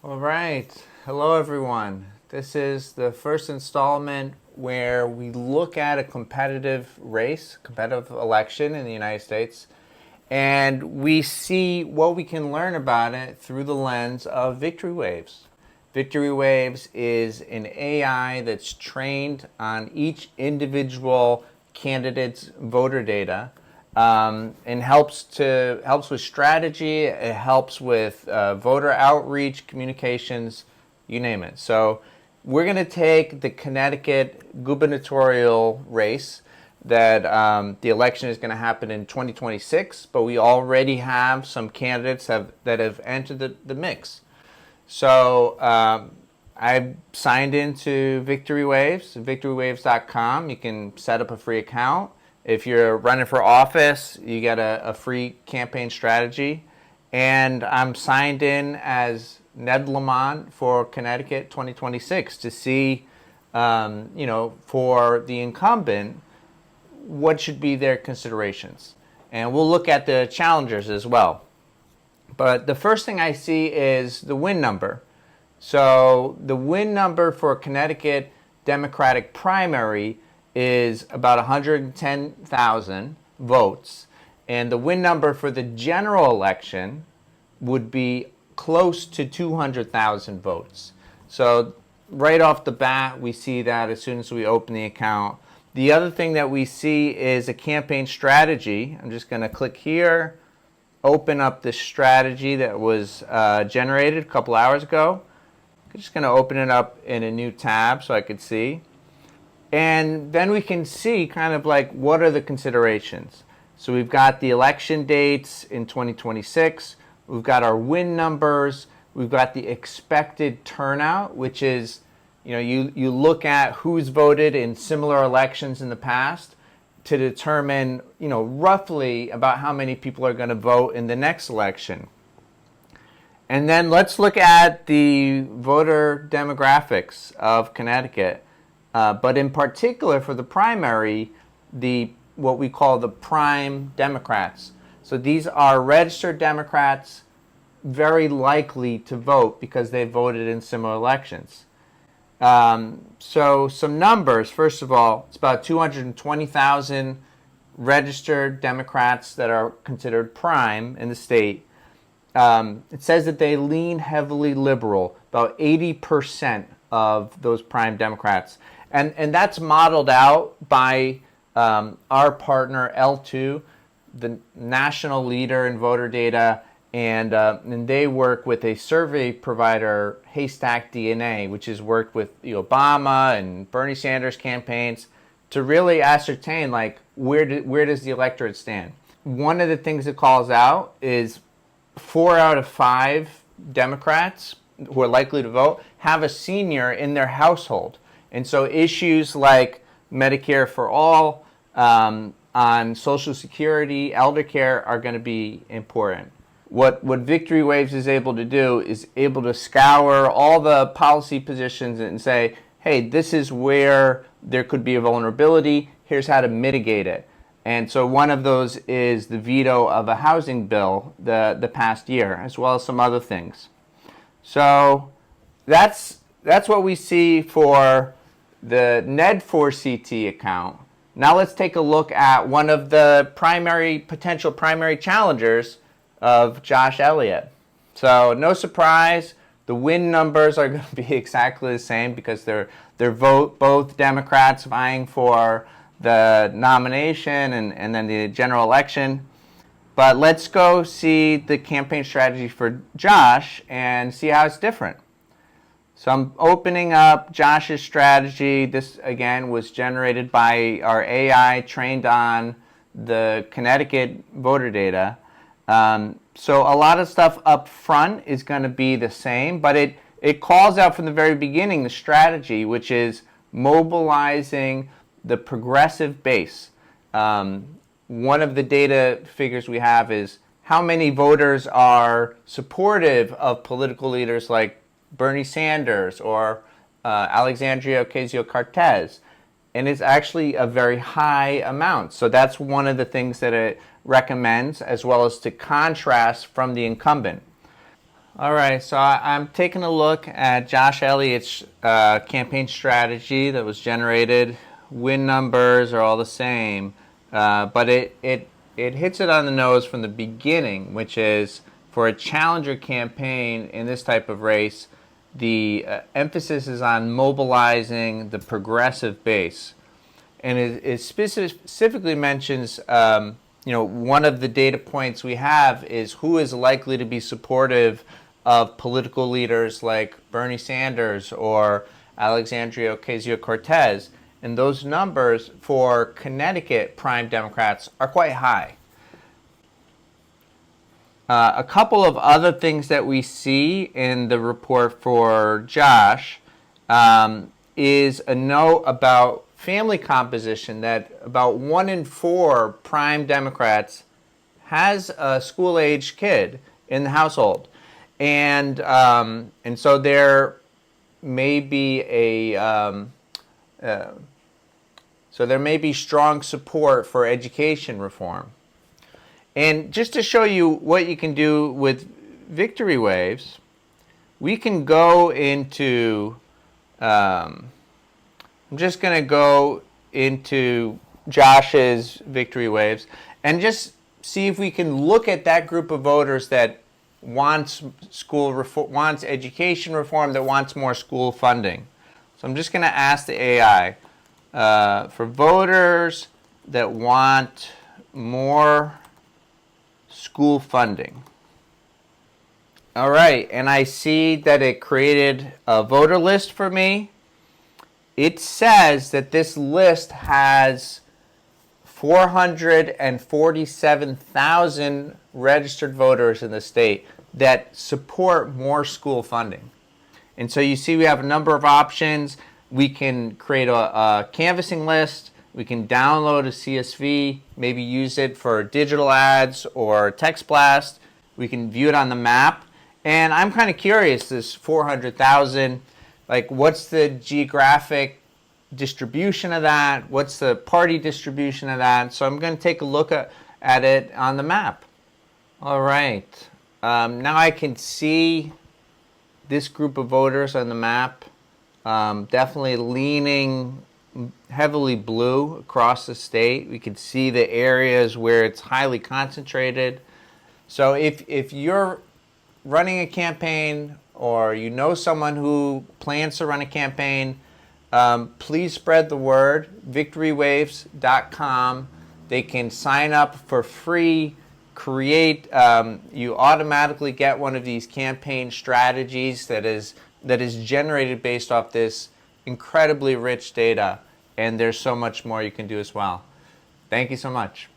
All right. Hello, everyone. This is the first installment where we look at a competitive race, competitive election in the United States, and we see what we can learn about it through the lens of Victory Waves. Victory Waves is an AI that's trained on each individual candidate's voter data, and helps with strategy. It helps with voter outreach, communications, you name it. So we're going to take the Connecticut gubernatorial race that the election is going to happen in 2026, but we already have some candidates that have entered the mix. So I've signed into Victory Waves, victorywaves.com. You can set up a free account. If you're running for office, you get a free campaign strategy. And I'm signed in as Ned Lamont for Connecticut 2026 to see, for the incumbent, what should be their considerations. And we'll look at the challengers as well. But the first thing I see is the win number. So the win number for Connecticut Democratic primary is about 110,000 votes. And the win number for the general election would be close to 200,000 votes. So right off the bat, we see that as soon as we open the account. The other thing that we see is a campaign strategy. I'm just going to click here, open up the strategy that was generated a couple hours ago. I'm just going to open it up in a new tab so I could see. And then we can see kind of like what are the considerations. So we've got the election dates in 2026. We've got our win numbers. We've got the expected turnout, which is, you look at who's voted in similar elections in the past to determine, roughly about how many people are going to vote in the next election. And then let's look at the voter demographics of Connecticut. But in particular for the primary, what we call the prime Democrats. So these are registered Democrats, very likely to vote because they voted in similar elections. So some numbers. First of all, it's about 220,000 registered Democrats that are considered prime in the state. It says that they lean heavily liberal, about 80% of those prime Democrats. And that's modeled out by our partner L2, the national leader in voter data, and they work with a survey provider, Haystack DNA, which has worked with the Obama and Bernie Sanders campaigns to really ascertain where does the electorate stand. One of the things it calls out is 4 out of 5 Democrats who are likely to vote have a senior in their household. And so issues like Medicare for all, on Social Security, elder care are going to be important. What Victory Waves is able to do is able to scour all the policy positions and say, hey, this is where there could be a vulnerability. Here's how to mitigate it. And so one of those is the veto of a housing bill the past year, as well as some other things. So that's what we see for the Ned for CT account. Now let's take a look at one of the potential primary challengers of Josh Elliott. So no surprise, the win numbers are going to be exactly the same because they're both Democrats vying for the nomination and then the general election. But let's go see the campaign strategy for Josh and see how it's different. So I'm opening up Josh's strategy. This, again, was generated by our AI trained on the Connecticut voter data. So a lot of stuff up front is going to be the same, but it calls out from the very beginning the strategy, which is mobilizing the progressive base. One of the data figures we have is how many voters are supportive of political leaders like Bernie Sanders or Alexandria Ocasio-Cortez. And it's actually a very high amount. So that's one of the things that it recommends, as well as to contrast from the incumbent. All right, so I'm taking a look at Josh Elliott's campaign strategy that was generated. Win numbers are all the same, but it hits it on the nose from the beginning, which is for a challenger campaign in this type of race, the emphasis is on mobilizing the progressive base. And it specifically mentions, one of the data points we have is who is likely to be supportive of political leaders like Bernie Sanders or Alexandria Ocasio-Cortez. And those numbers for Connecticut prime Democrats are quite high. A couple of other things that we see in the report for Josh is a note about family composition, that about 1 in 4 prime Democrats has a school-age kid in the household, and so there may be strong support for education reform. And just to show you what you can do with victory waves, we can go into I'm just going to go into Josh's victory waves and just see if we can look at that group of voters that wants education reform, that wants more school funding. So I'm just going to ask the AI for voters that want more school funding. All right, and I see that it created a voter list for me. It says that this list has 447,000 registered voters in the state that support more school funding. And so you see we have a number of options. We can create a canvassing list. We can download a CSV, maybe use it for digital ads or text blast. We can view it on the map. And I'm kind of curious, this 400,000, like what's the geographic distribution of that? What's the party distribution of that? So I'm going to take a look at it on the map. All right. Now I can see this group of voters on the map, definitely leaning heavily blue across the state. We can see the areas where it's highly concentrated. So if you're running a campaign or you know someone who plans to run a campaign, please spread the word. victorywaves.com. They can sign up for free, you automatically get one of these campaign strategies that is generated based off this incredibly rich data, and there's so much more you can do as well. Thank you so much.